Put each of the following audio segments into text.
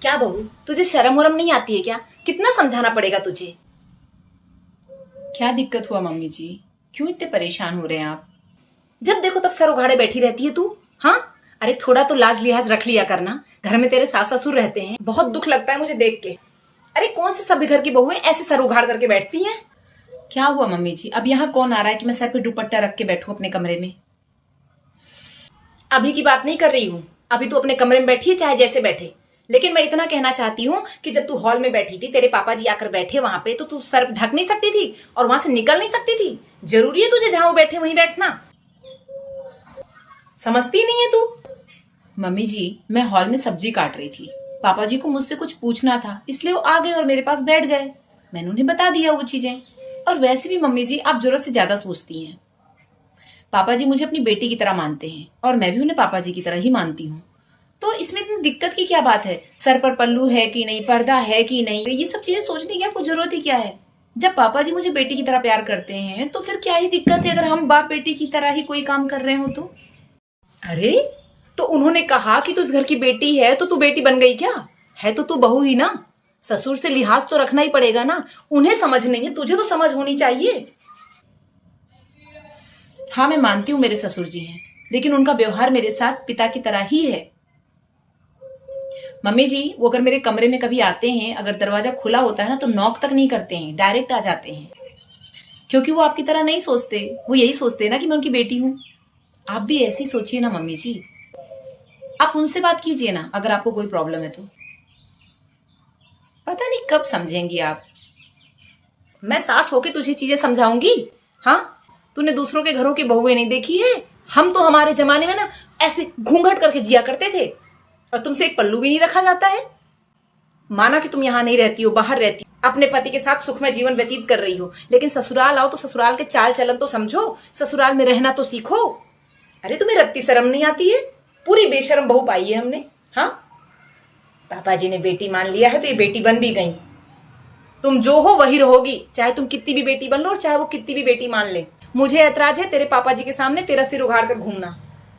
क्या बहू, तुझे शर्म वरम नहीं आती है क्या? कितना समझाना पड़ेगा तुझे? क्या दिक्कत हुआ मम्मी जी? क्यों इतने परेशान हो रहे हैं आप? जब देखो तब सर उघाड़े बैठी रहती है तू। हाँ। अरे थोड़ा तो लाज लिहाज रख लिया करना। घर में तेरे सास ससुर रहते हैं, बहुत दुख लगता है मुझे देख के। अरे कौन से सभ्य घर की बहू है ऐसे सर उघाड़ करके बैठती हैं? क्या हुआ मम्मी जी? अब यहाँ कौन आ रहा है कि मैं सर पे दुपट्टा रख के बैठूं अपने कमरे में? अभी की बात नहीं कर रही हूँ। अभी तू अपने कमरे में बैठी है चाहे जैसे बैठे। लेकिन मैं इतना कहना चाहती हूँ कि जब तू हॉल में बैठी थी, तेरे पापा जी आकर बैठे वहां पे, तो तू सर ढक नहीं सकती थी और वहां से निकल नहीं सकती थी? जरूरी है तुझे जहां वो बैठे वहीं बैठना? समझती नहीं है तू? मम्मी जी, मैं हॉल में सब्जी काट रही थी। पापा जी को मुझसे कुछ पूछना था, इसलिए वो आ गए और मेरे पास बैठ गए। मैंने उन्हें बता दिया वो चीजें। और वैसे भी मम्मी जी, आप जरूरत से ज्यादा सोचती हैं। पापा जी मुझे अपनी बेटी की तरह मानते हैं और मैं भी उन्हें पापा जी की तरह ही मानती हूँ। तो इसमें इतनी दिक्कत की क्या बात है? सर पर पल्लू है कि नहीं, पर्दा है कि नहीं, ये सब चीजें सोचने की आपको जरूरत ही क्या है? जब पापा जी मुझे बेटी की तरह प्यार करते हैं तो फिर क्या ही दिक्कत है अगर हम बाप बेटी की तरह ही कोई काम कर रहे हो तो? अरे, तो उन्होंने कहा कि तू इस घर की बेटी है तो तू बेटी बन गई क्या? है तो तू बहू ही ना। ससुर से लिहाज तो रखना ही पड़ेगा ना। उन्हें समझ नहीं है, तुझे तो समझ होनी चाहिए। हाँ, मैं मानती हूँ मेरे ससुर जी हैं, लेकिन उनका व्यवहार मेरे साथ पिता की तरह ही है। मम्मी जी, वो अगर मेरे कमरे में कभी आते हैं, अगर दरवाजा खुला होता है ना, तो नॉक तक नहीं करते हैं, डायरेक्ट आ जाते हैं। क्योंकि वो आपकी तरह नहीं सोचते। वो यही सोचते हैं ना कि मैं उनकी बेटी हूँ। आप भी ऐसे ही सोचिए ना मम्मी जी। आप उनसे बात कीजिए ना अगर आपको कोई प्रॉब्लम है तो। पता नहीं कब समझेंगी आप। मैं सास होके तुझे चीजें समझाऊंगी? हाँ। तूने दूसरों के घरों की बहुएं नहीं देखी है? हम तो हमारे जमाने में ना ऐसे घूंघट करके जिया करते थे, और तुमसे एक पल्लू भी नहीं रखा जाता है। माना कि तुम यहाँ नहीं रहती हो, बाहर रहती हो, अपने पति के साथ सुखमय जीवन व्यतीत कर रही हो, लेकिन ससुराल आओ तो ससुराल के चाल चलन तो समझो, ससुराल में रहना तो सीखो। अरे तुम्हें रत्ती शर्म नहीं आती है? पूरी बेशरम बहू पाई है हमने। हाँ। पापा जी ने बेटी मान लिया है तो ये बेटी बन भी गई। तुम जो हो वही रहोगी, चाहे तुम कितनी भी बेटी बन लो और चाहे वो कितनी भी बेटी मान ले। मुझे ऐतराज है तेरे पापा जी के सामने तेरा सिर उघाड़ कर घूमना।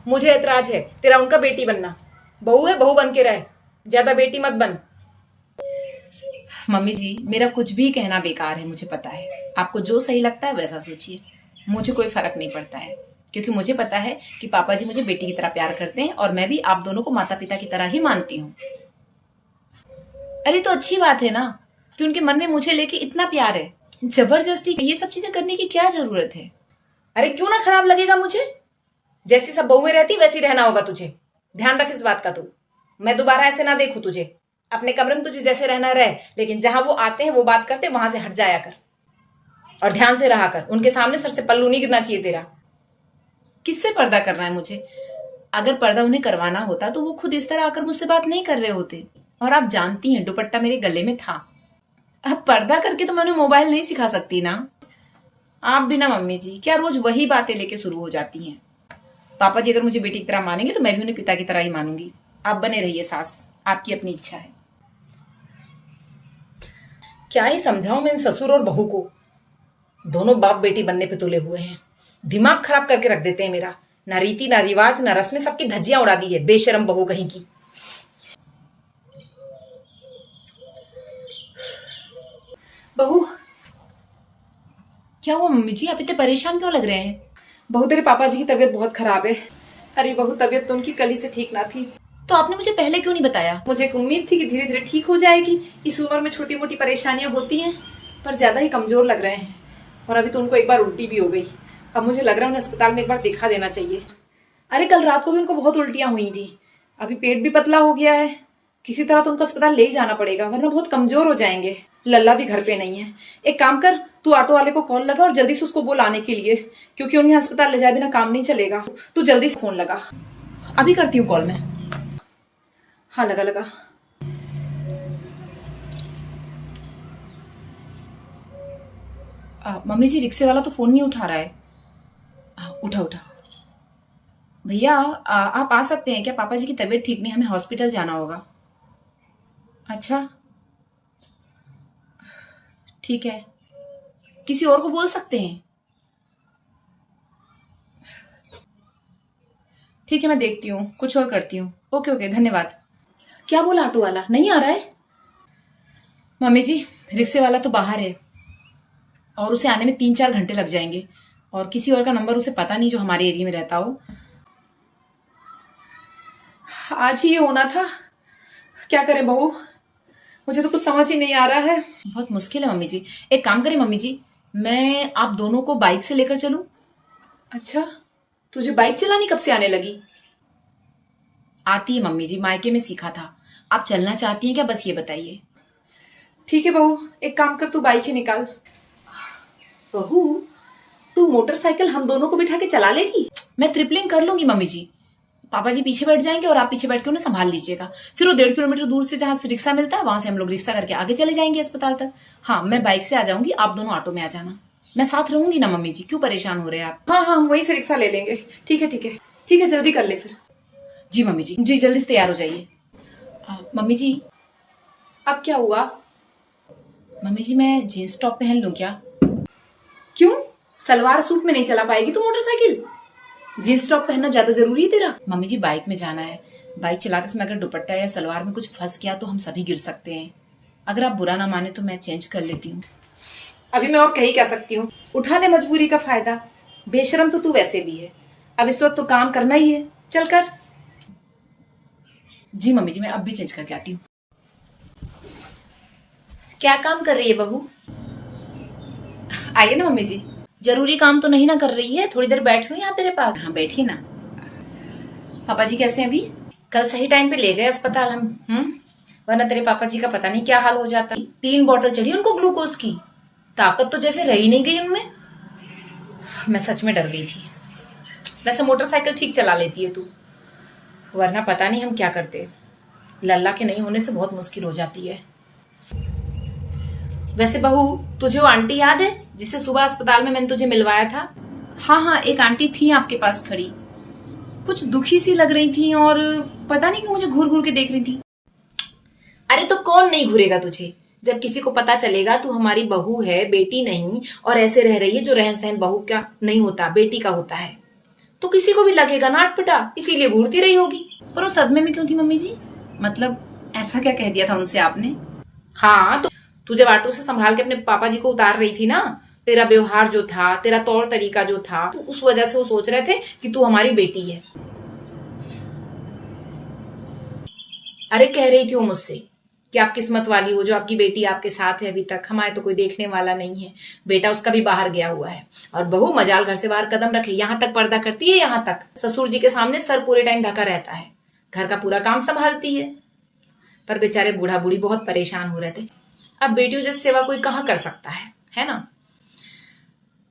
मुझे ऐतराज है तेरा उनका बेटी बनना। बहू है, बहू बन के रहे, ज्यादा बेटी मत बन। मम्मी जी, मेरा कुछ भी कहना बेकार है, मुझे पता है। आपको जो सही लगता है वैसा सोचिए। मुझे कोई फर्क नहीं पड़ता है, क्योंकि मुझे पता है कि पापा जी मुझे बेटी की तरह प्यार करते हैं और मैं भी आप दोनों को माता पिता की तरह ही मानती हूँ। अरे तो अच्छी बात है ना कि उनके मन में मुझे लेके इतना प्यार है। जबरदस्ती ये सब चीजें करने की क्या जरूरत है? अरे क्यों ना खराब लगेगा मुझे? जैसी सब बहुएं रहती वैसी रहना होगा तुझे। ध्यान रख इस बात का तू। मैं दोबारा ऐसे ना देखूं तुझे। अपने कमरे में तुझे जैसे रहना रहे, लेकिन जहां वो आते हैं वो बात करते वहां से हट जाया कर। और ध्यान से रहा कर, उनके सामने सर से पल्लू नहीं गिरना चाहिए तेरा। किससे पर्दा करना है मुझे? अगर पर्दा उन्हें करवाना होता तो वो खुद इस तरह आकर मुझसे बात नहीं कर रहे होते। और आप जानती हैं दुपट्टा मेरे गले में था। अब पर्दा करके तो मैं उन्हें मोबाइल नहीं सिखा सकती ना। आप भी ना मम्मी जी, क्या रोज वही बातें लेके शुरू हो जाती हैं? पापा जी अगर मुझे बेटी की तरह मानेंगे तो मैं भी उन्हें पिता की तरह ही मानूंगी। आप बने रहिए सास, आपकी अपनी इच्छा है। क्या ही समझाऊं मैं इन ससुर और बहू को। दोनों बाप बेटी बनने पे तुले हुए हैं। दिमाग खराब करके रख देते हैं मेरा। ना रीति ना रिवाज ना रस्में, सबकी धज्जियां उड़ा दी है बेशरम बहू कहीं की। बहू। क्या हुआ मम्मी जी? आप इतने परेशान क्यों लग रहे हैं? बहू तेरे पापा जी की तबीयत बहुत खराब है। अरे बहू, तबीयत तो उनकी कल ही से ठीक ना थी। तो आपने मुझे पहले क्यों नहीं बताया? मुझे एक उम्मीद थी कि धीरे धीरे ठीक हो जाएगी। इस उम्र में छोटी मोटी परेशानियां होती हैं, पर ज्यादा ही कमजोर लग रहे हैं। और अभी तो उनको एक बार उल्टी भी हो गई। अब मुझे लग रहा है उन्हें अस्पताल में एक बार दिखा देना चाहिए। अरे कल रात को भी उनको बहुत उल्टियां हुई थी। अभी पेट भी पतला हो गया है। किसी तरह तो उनको अस्पताल ले ही जाना पड़ेगा, वरना बहुत कमजोर हो जाएंगे। लल्ला भी घर पे नहीं है। एक काम कर, तू ऑटो वाले को कॉल लगा और जल्दी से उसको बोल आने के लिए, क्योंकि उन्हें अस्पताल ले जाए बिना काम नहीं चलेगा। तू जल्दी से फोन लगा। अभी करती हूँ कॉल मैं। हाँ, लगा लगा। मम्मी जी, रिक्शे वाला तो फोन नहीं उठा रहा है। उठा उठा। भैया, आप आ सकते हैं क्या? पापा जी की तबीयत ठीक नहीं, हमें हॉस्पिटल जाना होगा। अच्छा, ठीक है। किसी और को बोल सकते हैं? ठीक है, मैं देखती हूँ, कुछ और करती हूँ। ओके ओके, धन्यवाद। क्या बोला ऑटो वाला, नहीं आ रहा है? मम्मी जी, रिक्शे वाला तो बाहर है और उसे आने में 3-4 घंटे लग जाएंगे, और किसी और का नंबर उसे पता नहीं जो हमारे एरिया में रहता हो। आज ही ये होना था, क्या करें बहू, मुझे तो कुछ समझ ही नहीं आ रहा है। बहुत मुश्किल है मम्मी जी। एक काम करें मम्मी जी, मैं आप दोनों को बाइक से लेकर चलूं? अच्छा, तुझे बाइक चलानी कब से आने लगी? आती है मम्मी जी, मायके में सीखा था। आप चलना चाहती हैं क्या, बस ये बताइए। ठीक है बहू, एक काम कर, तू बाइक ही निकाल। बहू, तू मोटरसाइकिल हम दोनों को बिठा के चला लेगी? मैं ट्रिपलिंग कर लूंगी मम्मी जी। पापा जी पीछे बैठ जाएंगे और आप पीछे बैठ के उन्हें संभाल लीजिएगा। फिर वो 1.5 किलोमीटर दूर से जहां से रिक्शा मिलता है वहां से हम लोग रिक्शा करके आगे चले जाएंगे अस्पताल तक। हाँ, मैं बाइक से आ जाऊंगी, आप दोनों ऑटो में आ जाना। मैं साथ रहूंगी ना मम्मी जी, क्यों परेशान हो रहे हैं आप? हाँ हाँ, हम वहीं से रिक्शा ले लेंगे। ठीक है ठीक है ठीक है, जल्दी कर ले फिर। जी मम्मी जी जल्दी से तैयार हो जाइए। मम्मी जी। अब क्या हुआ? मम्मी जी, मैं जीन्स टॉप पहन लूं क्या? क्यों, सलवार सूट में नहीं चला पाएगी तू मोटरसाइकिल? जींस टॉप पहनना ज्यादा जरूरी है तेरा? मम्मी जी, बाइक में जाना है। बाइक चलाते समय अगर दुपट्टा या सलवार में कुछ फंस गया तो हम सभी गिर सकते हैं। अगर आप बुरा ना माने तो मैं चेंज कर लेती हूँ। अभी मैं और कहीं कह सकती हूँ, उठा दे मजबूरी का फायदा। बेशरम तो तू वैसे भी है, अब इस वक्त तो काम करना ही है, चल कर। जी मम्मी जी, मैं अब भी चेंज करके आती हूँ। क्या काम कर रही है बहू? आइए ना मम्मी जी। जरूरी काम तो नहीं ना कर रही है? थोड़ी देर बैठ लूं यहाँ तेरे पास? हाँ बैठिए ना। पापा जी कैसे हैं अभी? कल सही टाइम पे ले गए अस्पताल हम। वरना तेरे पापा जी का पता नहीं क्या हाल हो जाता। 3 बॉटल चढ़ी उनको ग्लूकोज की, ताकत तो जैसे रही नहीं गई उनमें। मैं सच में डर गई थी। वैसे मोटरसाइकिल ठीक चला लेती है तू, वरना पता नहीं हम क्या करते। लल्ला के नहीं होने से बहुत मुश्किल हो जाती है। वैसे बहू, तुझे वो आंटी याद है जिससे सुबह अस्पताल में मैंने तुझे मिलवाया था? हाँ हाँ, एक आंटी थी आपके पास खड़ी, कुछ दुखी सी लग रही थी और पता नहीं क्यों मुझे घूर घूर के देख रही थी। अरे तो कौन नहीं घूरेगा तुझे, जब किसी को पता चलेगा तू हमारी बहू है, बेटी नहीं, और ऐसे रह रही है जो रहन सहन बहू का नहीं होता बेटी का होता है, तो किसी को भी लगेगा ना अटपटा, इसीलिए घूरती रही होगी। पर वो सदमे में क्यों थी मम्मी जी? मतलब ऐसा क्या कह दिया था उनसे आपने? हाँ, तो तू जब ऑटो से संभाल के अपने पापा जी को उतार रही थी ना, तेरा व्यवहार जो था, तेरा तौर तरीका जो था, तो उस वजह से वो सोच रहे थे कि तू हमारी बेटी है। अरे कह रही थी वो मुझसे कि आप किस्मत वाली हो जो आपकी बेटी आपके साथ है अभी तक, हमारे तो कोई देखने वाला नहीं है, बेटा उसका भी बाहर गया हुआ है, और बहू मजाल घर से बाहर कदम रखे, यहाँ तक पर्दा करती है, यहाँ तक ससुर जी के सामने सर पूरे टाइम ढका रहता है, घर का पूरा काम संभालती है। पर बेचारे बूढ़ा बूढ़ी बहुत परेशान हो रहे थे। अब बेटियों जैसी सेवा कोई कहाँ कर सकता है ना?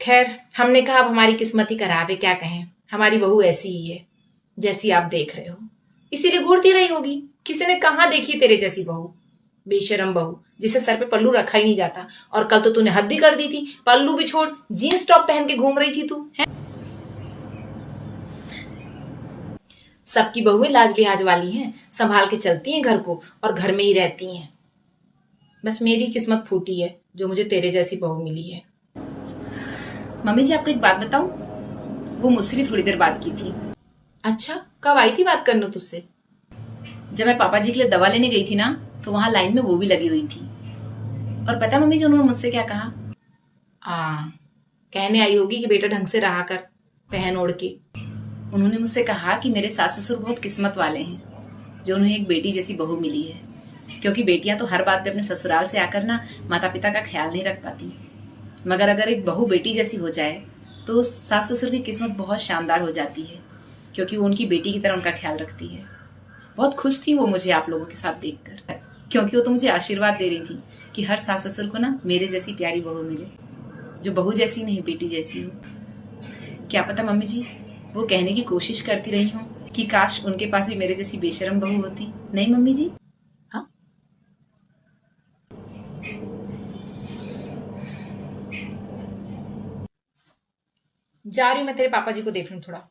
खैर, हमने कहा अब हमारी किस्मत ही खराब है, क्या कहें, हमारी बहू ऐसी ही है जैसी आप देख रहे हो, इसीलिए घूरती रही होगी। किसी ने कहाँ देखी तेरे जैसी बहू, बेशरम बहू जिसे सर पे पल्लू रखा ही नहीं जाता। और कल तो तूने हद ही कर दी थी, पल्लू भी छोड़, जीन्स टॉप पहन के घूम रही थी तू है? सबकी बहुएं लाज लिहाज वाली हैं, संभाल के चलती हैं घर को और घर में ही रहती हैं। बस मेरी किस्मत फूटी है जो मुझे तेरे जैसी बहू मिली है। मम्मी जी, आपको एक बात बताऊं, वो मुझसे भी थोड़ी देर बात की थी। अच्छा, कब आई थी बात करने तुझसे? जब मैं पापा जी के लिए दवा लेने गई थी ना, तो वहां लाइन में वो भी लगी हुई थी। और पता मम्मी जी उन्होंने मुझसे क्या कहा? कहने आई होगी कि बेटा ढंग से रहा कर, पहन ओढ़ के। उन्होंने मुझसे कहा कि मेरे सास ससुर बहुत किस्मत वाले हैं जो उन्हें एक बेटी जैसी बहू मिली है, क्योंकि बेटियां तो हर बात पे अपने ससुराल से आकर ना माता पिता का ख्याल नहीं रख पाती, मगर अगर एक बहू बेटी जैसी हो जाए तो सास ससुर की किस्मत बहुत शानदार हो जाती है, क्योंकि वो उनकी बेटी की तरह उनका ख्याल रखती है। बहुत खुश थी वो मुझे आप लोगों के साथ देखकर, क्योंकि वो तो मुझे आशीर्वाद दे रही थी कि हर सास ससुर को ना मेरे जैसी प्यारी बहू मिले, जो बहू जैसी नहीं बेटी जैसी हो। क्या पता मम्मी जी, वो कहने की कोशिश करती रही हूँ कि काश उनके पास भी मेरे जैसी बेशरम बहू होती। नहीं मम्मी जी? हाँ, जा रही हूँ मैं तेरे पापा जी को देख लूं थोड़ा।